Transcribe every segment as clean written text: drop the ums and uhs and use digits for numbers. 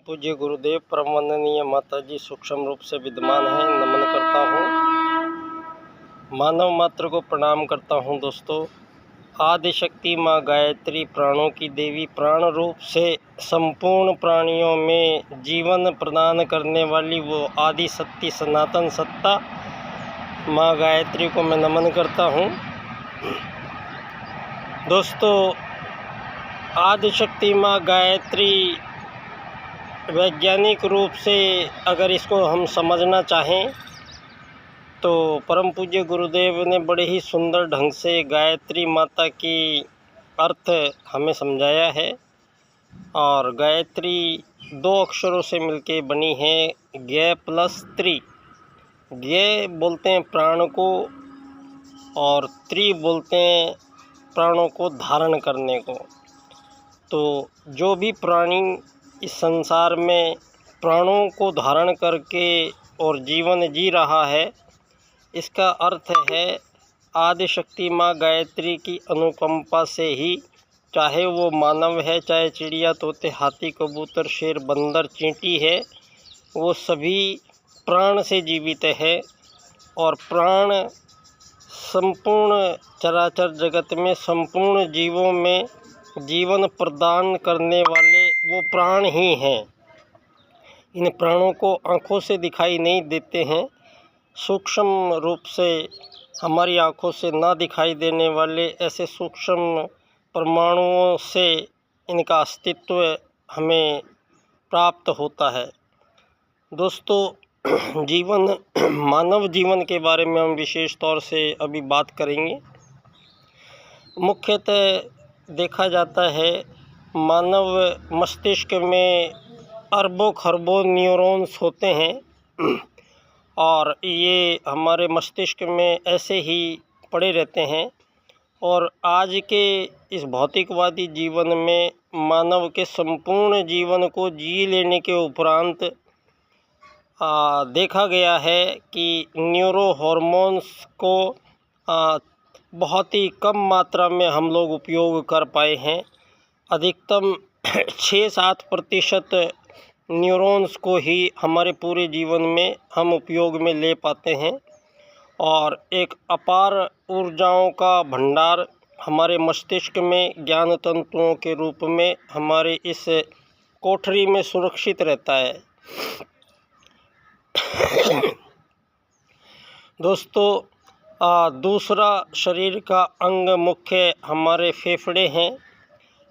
पूज्य गुरुदेव परम वंदनीय माता जी सूक्ष्म रूप से विद्यमान हैं। नमन करता हूँ, मानव मात्र को प्रणाम करता हूँ। दोस्तों, आदिशक्ति माँ गायत्री प्राणों की देवी, प्राण रूप से संपूर्ण प्राणियों में जीवन प्रदान करने वाली वो आदि शक्ति सनातन सत्ता माँ गायत्री को मैं नमन करता हूँ। दोस्तों, आदिशक्ति माँ गायत्री वैज्ञानिक रूप से अगर इसको हम समझना चाहें तो परम पूज्य गुरुदेव ने बड़े ही सुंदर ढंग से गायत्री माता की अर्थ हमें समझाया है। और गायत्री दो अक्षरों से मिलके बनी है, ज्ञ प्लस त्रि। ज्ञ बोलते हैं प्राण को और त्रि बोलते हैं प्राणों को धारण करने को। तो जो भी प्राणी इस संसार में प्राणों को धारण करके और जीवन जी रहा है, इसका अर्थ है आदिशक्ति माँ गायत्री की अनुकंपा से ही, चाहे वो मानव है, चाहे चिड़िया तोते हाथी कबूतर शेर बंदर चींटी है, वो सभी प्राण से जीवित है। और प्राण संपूर्ण चराचर जगत में संपूर्ण जीवों में जीवन प्रदान करने वाले वो प्राण ही हैं। इन प्राणों को आँखों से दिखाई नहीं देते हैं, सूक्ष्म रूप से हमारी आँखों से ना दिखाई देने वाले ऐसे सूक्ष्म परमाणुओं से इनका अस्तित्व हमें प्राप्त होता है। दोस्तों, मानव जीवन के बारे में हम विशेष तौर से अभी बात करेंगे। मुख्यतः देखा जाता है मानव मस्तिष्क में अरबों खरबों न्यूरॉन्स होते हैं और ये हमारे मस्तिष्क में ऐसे ही पड़े रहते हैं। और आज के इस भौतिकवादी जीवन में मानव के संपूर्ण जीवन को जी लेने के उपरांत देखा गया है कि न्यूरो हॉर्मोन्स को बहुत ही कम मात्रा में हम लोग उपयोग कर पाए हैं। अधिकतम 6-7% न्यूरॉन्स को ही हमारे पूरे जीवन में हम उपयोग में ले पाते हैं। और एक अपार ऊर्जाओं का भंडार हमारे मस्तिष्क में ज्ञान तंतुओं के रूप में हमारे इस कोठरी में सुरक्षित रहता है। दोस्तों, दूसरा शरीर का अंग मुख्य हमारे फेफड़े हैं।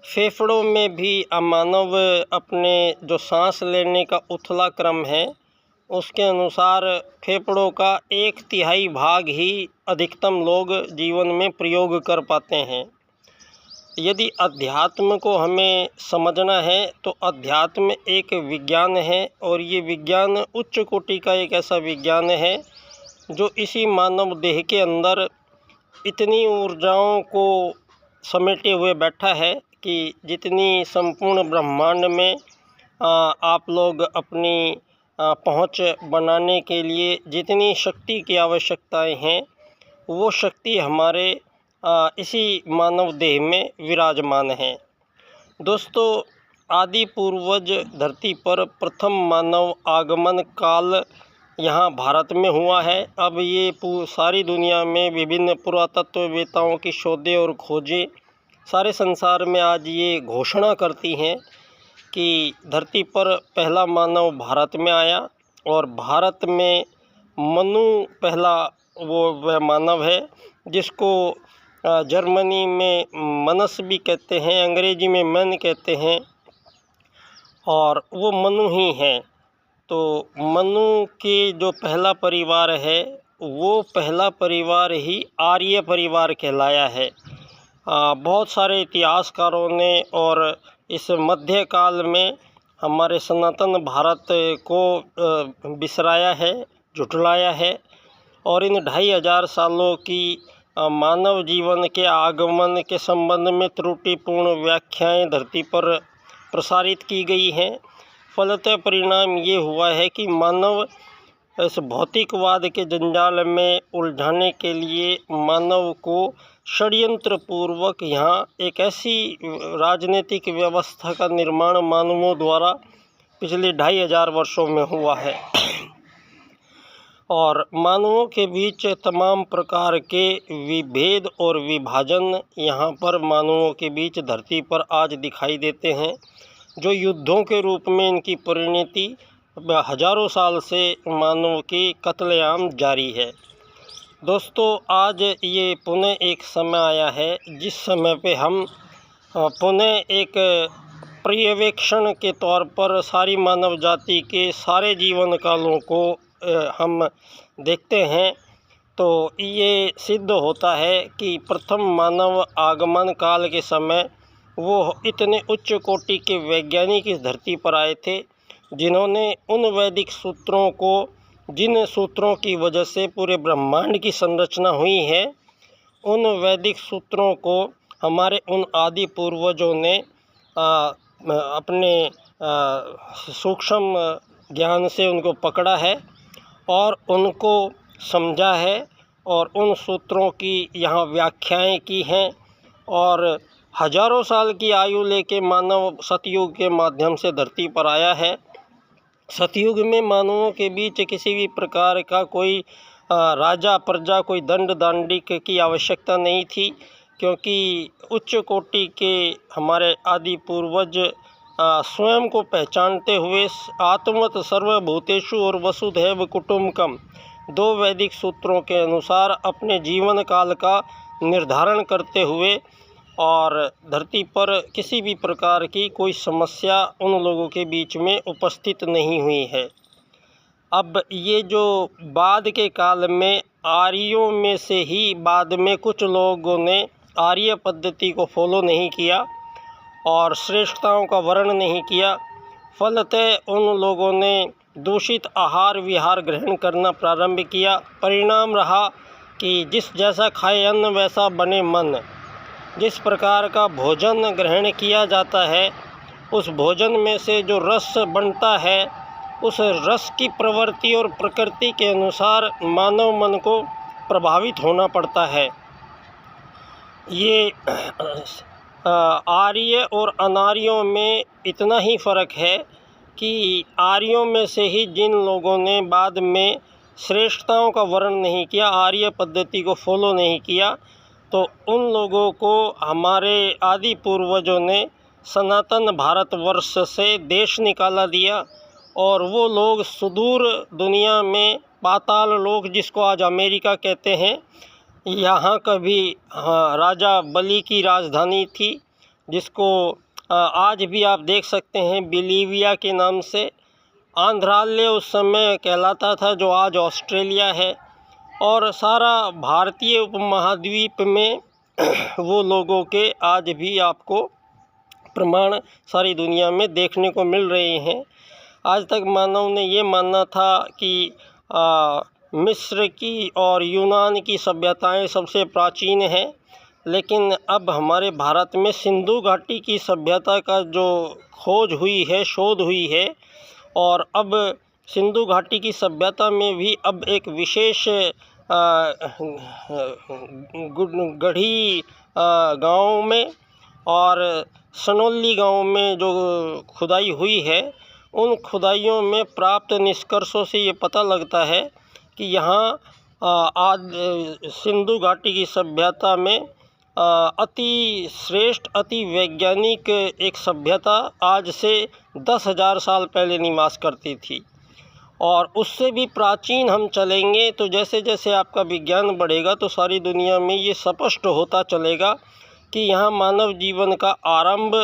फेफड़ों में भी मानव अपने जो सांस लेने का उथला क्रम है, उसके अनुसार फेफड़ों का 1/3 भाग ही अधिकतम लोग जीवन में प्रयोग कर पाते हैं। यदि अध्यात्म को हमें समझना है तो अध्यात्म एक विज्ञान है और ये विज्ञान उच्च कोटि का एक ऐसा विज्ञान है जो इसी मानव देह के अंदर इतनी ऊर्जाओं को समेटे हुए बैठा है कि जितनी संपूर्ण ब्रह्मांड में आप लोग अपनी पहुंच बनाने के लिए जितनी शक्ति की आवश्यकताएं हैं, वो शक्ति हमारे इसी मानव देह में विराजमान है। दोस्तों, आदि पूर्वज धरती पर प्रथम मानव आगमन काल यहाँ भारत में हुआ है। अब ये सारी दुनिया में विभिन्न पुरातत्ववेताओं की शोधें और खोजें सारे संसार में आज ये घोषणा करती हैं कि धरती पर पहला मानव भारत में आया और भारत में मनु पहला वह मानव है जिसको जर्मनी में मनस भी कहते हैं, अंग्रेजी में मैन कहते हैं, और वो मनु ही हैं। तो मनु के जो पहला परिवार है वो पहला परिवार ही आर्य परिवार कहलाया है। बहुत सारे इतिहासकारों ने और इस मध्यकाल में हमारे सनातन भारत को बिसराया है, झुठलाया है और इन 2500 सालों की मानव जीवन के आगमन के संबंध में त्रुटिपूर्ण व्याख्याएं धरती पर प्रसारित की गई हैं। फलतः परिणाम ये हुआ है कि मानव इस भौतिकवाद के जंजाल में उलझाने के लिए मानव को षड्यंत्र पूर्वक यहाँ एक ऐसी राजनीतिक व्यवस्था का निर्माण मानवों द्वारा पिछले 2500 वर्षों में हुआ है। और मानवों के बीच तमाम प्रकार के विभेद और विभाजन यहाँ पर मानवों के बीच धरती पर आज दिखाई देते हैं, जो युद्धों के रूप में इनकी परिणति हजारों साल से मानव की कत्लेआम जारी है। दोस्तों, आज ये पुनः एक समय आया है जिस समय पे हम पुनः एक पर्यवेक्षण के तौर पर सारी मानव जाति के सारे जीवन कालों को हम देखते हैं। तो ये सिद्ध होता है कि प्रथम मानव आगमन काल के समय वो इतने उच्च कोटि के वैज्ञानिक इस धरती पर आए थे, जिन्होंने उन वैदिक सूत्रों को, जिन सूत्रों की वजह से पूरे ब्रह्मांड की संरचना हुई है, उन वैदिक सूत्रों को हमारे उन आदि पूर्वजों ने अपने सूक्ष्म ज्ञान से उनको पकड़ा है और उनको समझा है और उन सूत्रों की यहाँ व्याख्याएं की हैं। और हजारों साल की आयु लेके मानव सतयुग के माध्यम से धरती पर आया है। सतयुग में मानवों के बीच किसी भी प्रकार का कोई राजा प्रजा, कोई दंड दांडिक की आवश्यकता नहीं थी, क्योंकि उच्च कोटि के हमारे आदि पूर्वज स्वयं को पहचानते हुए आत्मवत सर्वभूतेषु और वसुधैव कुटुम्बकम 2 वैदिक सूत्रों के अनुसार अपने जीवन काल का निर्धारण करते हुए और धरती पर किसी भी प्रकार की कोई समस्या उन लोगों के बीच में उपस्थित नहीं हुई है। अब ये जो बाद के काल में आर्यों में से ही बाद में कुछ लोगों ने आर्य पद्धति को फॉलो नहीं किया और श्रेष्ठताओं का वर्ण नहीं किया, फलतः उन लोगों ने दूषित आहार विहार ग्रहण करना प्रारंभ किया। परिणाम रहा कि जिस जैसा खाए अन्न वैसा बने मन। जिस प्रकार का भोजन ग्रहण किया जाता है, उस भोजन में से जो रस बनता है, उस रस की प्रवृत्ति और प्रकृति के अनुसार मानव मन को प्रभावित होना पड़ता है। ये आर्य और अनार्यों में इतना ही फ़र्क है कि आर्यों में से ही जिन लोगों ने बाद में श्रेष्ठताओं का वर्ण नहीं किया, आर्य पद्धति को फॉलो नहीं किया, तो उन लोगों को हमारे आदि पूर्वजों ने सनातन भारतवर्ष से देश निकाला दिया और वो लोग सुदूर दुनिया में पाताल लोक, जिसको आज अमेरिका कहते हैं, यहाँ कभी राजा बलि की राजधानी थी, जिसको आज भी आप देख सकते हैं बिलीविया के नाम से। आंध्रालय उस समय कहलाता था, जो आज ऑस्ट्रेलिया है। और सारा भारतीय उपमहाद्वीप में वो लोगों के आज भी आपको प्रमाण सारी दुनिया में देखने को मिल रहे हैं। आज तक मानव ने ये माना था कि मिस्र की और यूनान की सभ्यताएं सबसे प्राचीन हैं, लेकिन अब हमारे भारत में सिंधु घाटी की सभ्यता का जो खोज हुई है, शोध हुई है, और अब सिंधु घाटी की सभ्यता में भी अब एक विशेष गढ़ी गांव में और सनोली गांव में जो खुदाई हुई है, उन खुदाइयों में प्राप्त निष्कर्षों से ये पता लगता है कि यहाँ आज सिंधु घाटी की सभ्यता में अति श्रेष्ठ, अति वैज्ञानिक एक सभ्यता आज से 10,000 साल पहले निवास करती थी। और उससे भी प्राचीन हम चलेंगे तो जैसे जैसे आपका विज्ञान बढ़ेगा तो सारी दुनिया में ये स्पष्ट होता चलेगा कि यहाँ मानव जीवन का आरंभ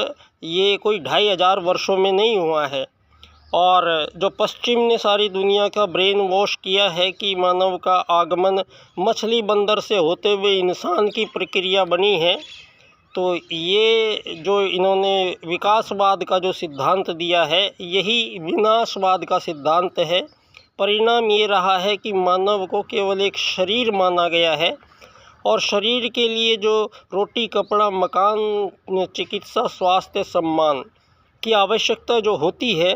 ये कोई 2500 वर्षों में नहीं हुआ है। और जो पश्चिम ने सारी दुनिया का ब्रेन वॉश किया है कि मानव का आगमन मछली बंदर से होते हुए इंसान की प्रक्रिया बनी है, तो ये जो इन्होंने विकासवाद का जो सिद्धांत दिया है, यही विनाशवाद का सिद्धांत है। परिणाम ये रहा है कि मानव को केवल एक शरीर माना गया है और शरीर के लिए जो रोटी कपड़ा मकान चिकित्सा स्वास्थ्य सम्मान की आवश्यकता जो होती है,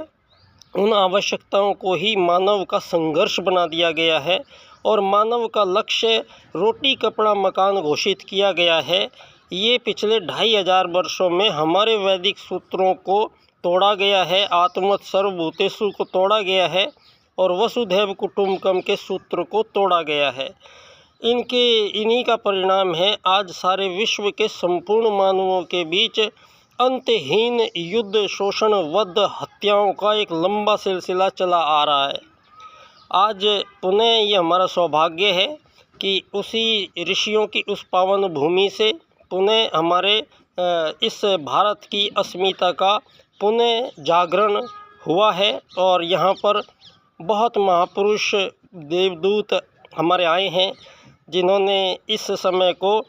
उन आवश्यकताओं को ही मानव का संघर्ष बना दिया गया है और मानव का लक्ष्य रोटी कपड़ा मकान घोषित किया गया है। ये पिछले 2500 वर्षों में हमारे वैदिक सूत्रों को तोड़ा गया है, आत्मवत् सर्वभूतेषु को तोड़ा गया है और वसुधैव कुटुम्बकम के सूत्र को तोड़ा गया है। इन्हीं का परिणाम है आज सारे विश्व के संपूर्ण मानवों के बीच अंतहीन युद्ध, शोषण, वध, हत्याओं का एक लंबा सिलसिला चला आ रहा है। आज पुनः ये हमारा सौभाग्य है कि उसी ऋषियों की उस पावन भूमि से पुनः हमारे इस भारत की अस्मिता का पुनः जागरण हुआ है और यहाँ पर बहुत महापुरुष देवदूत हमारे आए हैं जिन्होंने इस समय को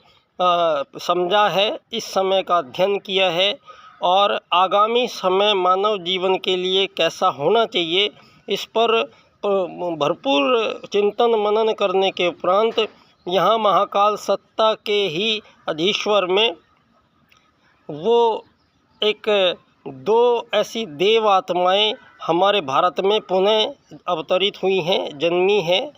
समझा है, इस समय का अध्ययन किया है और आगामी समय मानव जीवन के लिए कैसा होना चाहिए इस पर भरपूर चिंतन मनन करने के उपरांत यहाँ महाकाल सत्ता के ही अधीश्वर में वो एक दो ऐसी देव आत्माएँ हमारे भारत में पुनः अवतरित हुई हैं, जन्मी हैं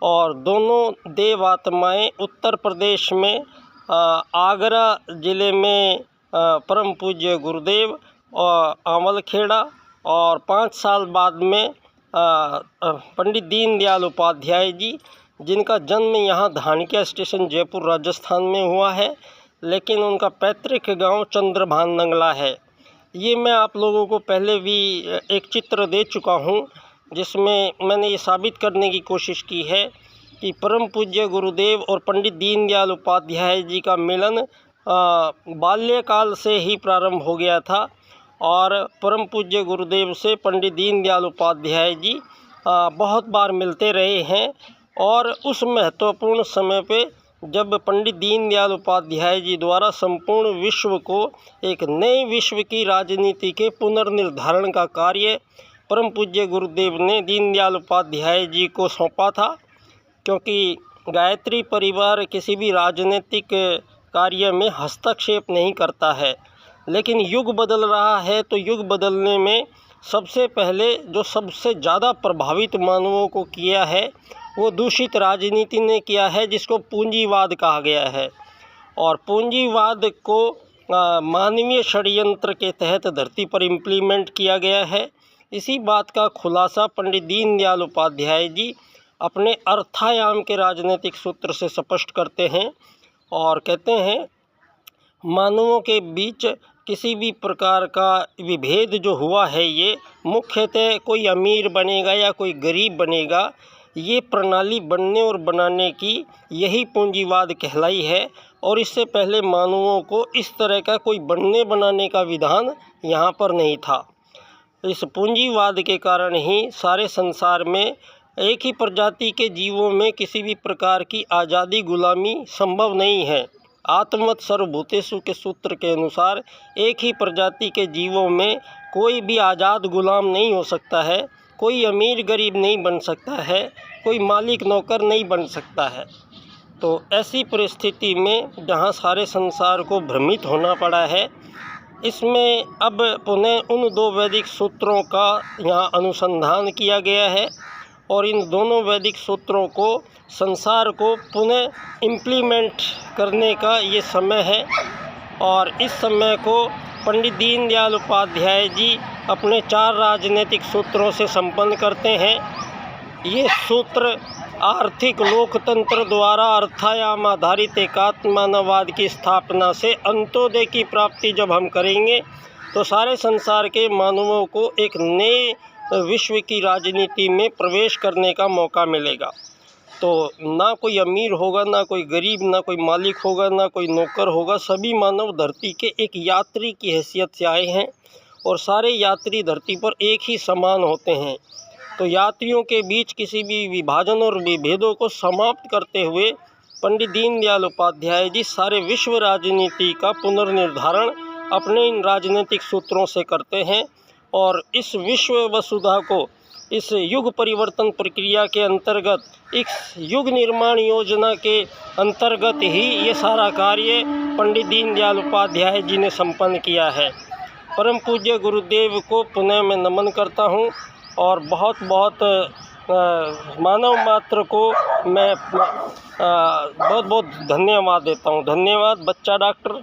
और दोनों देव आत्माएँ उत्तर प्रदेश में आगरा ज़िले में परम पूज्य गुरुदेव और आमलखेड़ा और 5 साल बाद में पंडित दीनदयाल उपाध्याय जी, जिनका जन्म यहाँ धानक्या स्टेशन जयपुर राजस्थान में हुआ है, लेकिन उनका पैतृक गांव चंद्रभान नंगला है। ये मैं आप लोगों को पहले भी एक चित्र दे चुका हूँ जिसमें मैंने ये साबित करने की कोशिश की है कि परम पूज्य गुरुदेव और पंडित दीनदयाल उपाध्याय जी का मिलन बाल्यकाल से ही प्रारंभ हो गया था और परम पूज्य गुरुदेव से पंडित दीनदयाल उपाध्याय जी बहुत बार मिलते रहे हैं और उस महत्वपूर्ण समय पे जब पंडित दीनदयाल उपाध्याय जी द्वारा संपूर्ण विश्व को एक नए विश्व की राजनीति के पुनर्निर्धारण का कार्य परम पूज्य गुरुदेव ने दीनदयाल उपाध्याय जी को सौंपा था, क्योंकि गायत्री परिवार किसी भी राजनीतिक कार्य में हस्तक्षेप नहीं करता है। लेकिन युग बदल रहा है तो युग बदलने में सबसे पहले जो सबसे ज़्यादा प्रभावित मानवों को किया है वो दूषित राजनीति ने किया है, जिसको पूंजीवाद कहा गया है और पूंजीवाद को मानवीय षड्यंत्र के तहत धरती पर इम्प्लीमेंट किया गया है। इसी बात का खुलासा पंडित दीनदयाल उपाध्याय जी अपने अर्थायाम के राजनीतिक सूत्र से स्पष्ट करते हैं और कहते हैं मानवों के बीच किसी भी प्रकार का विभेद जो हुआ है ये मुख्यतः कोई अमीर बनेगा या कोई गरीब बनेगा, ये प्रणाली बनने और बनाने की यही पूंजीवाद कहलाई है और इससे पहले मानवों को इस तरह का कोई बनने बनाने का विधान यहाँ पर नहीं था। इस पूंजीवाद के कारण ही सारे संसार में एक ही प्रजाति के जीवों में किसी भी प्रकार की आज़ादी गुलामी संभव नहीं है। आत्मवत् सर्वभूतेषु के सूत्र के अनुसार एक ही प्रजाति के जीवों में कोई भी आज़ाद गुलाम नहीं हो सकता है, कोई अमीर गरीब नहीं बन सकता है, कोई मालिक नौकर नहीं बन सकता है। तो ऐसी परिस्थिति में जहाँ सारे संसार को भ्रमित होना पड़ा है, इसमें अब पुनः उन दो वैदिक सूत्रों का यहाँ अनुसंधान किया गया है और इन दोनों वैदिक सूत्रों को संसार को पुनः इम्प्लीमेंट करने का ये समय है और इस समय को पंडित दीनदयाल उपाध्याय जी अपने 4 राजनीतिक सूत्रों से संपन्न करते हैं। ये सूत्र आर्थिक लोकतंत्र द्वारा अर्थायाम आधारित एकात्म मानववाद की स्थापना से अंत्योदय की प्राप्ति जब हम करेंगे तो सारे संसार के मानवों को एक नए विश्व की राजनीति में प्रवेश करने का मौका मिलेगा। तो ना कोई अमीर होगा, ना कोई गरीब, ना कोई मालिक होगा, ना कोई नौकर होगा, सभी मानव धरती के एक यात्री की हैसियत से आए हैं और सारे यात्री धरती पर एक ही समान होते हैं। तो यात्रियों के बीच किसी भी विभाजन और विभेदों को समाप्त करते हुए पंडित दीनदयाल उपाध्याय जी सारे विश्व राजनीति का पुनर्निर्धारण अपने इन राजनीतिक सूत्रों से करते हैं और इस विश्व वसुधा को इस युग परिवर्तन प्रक्रिया के अंतर्गत, इस युग निर्माण योजना के अंतर्गत ही ये सारा कार्य पंडित दीनदयाल उपाध्याय जी ने संपन्न किया है। परम पूज्य गुरुदेव को पुनः मैं नमन करता हूँ और बहुत बहुत मानव मात्र को मैं बहुत बहुत धन्यवाद देता हूँ। धन्यवाद बच्चा डॉक्टर।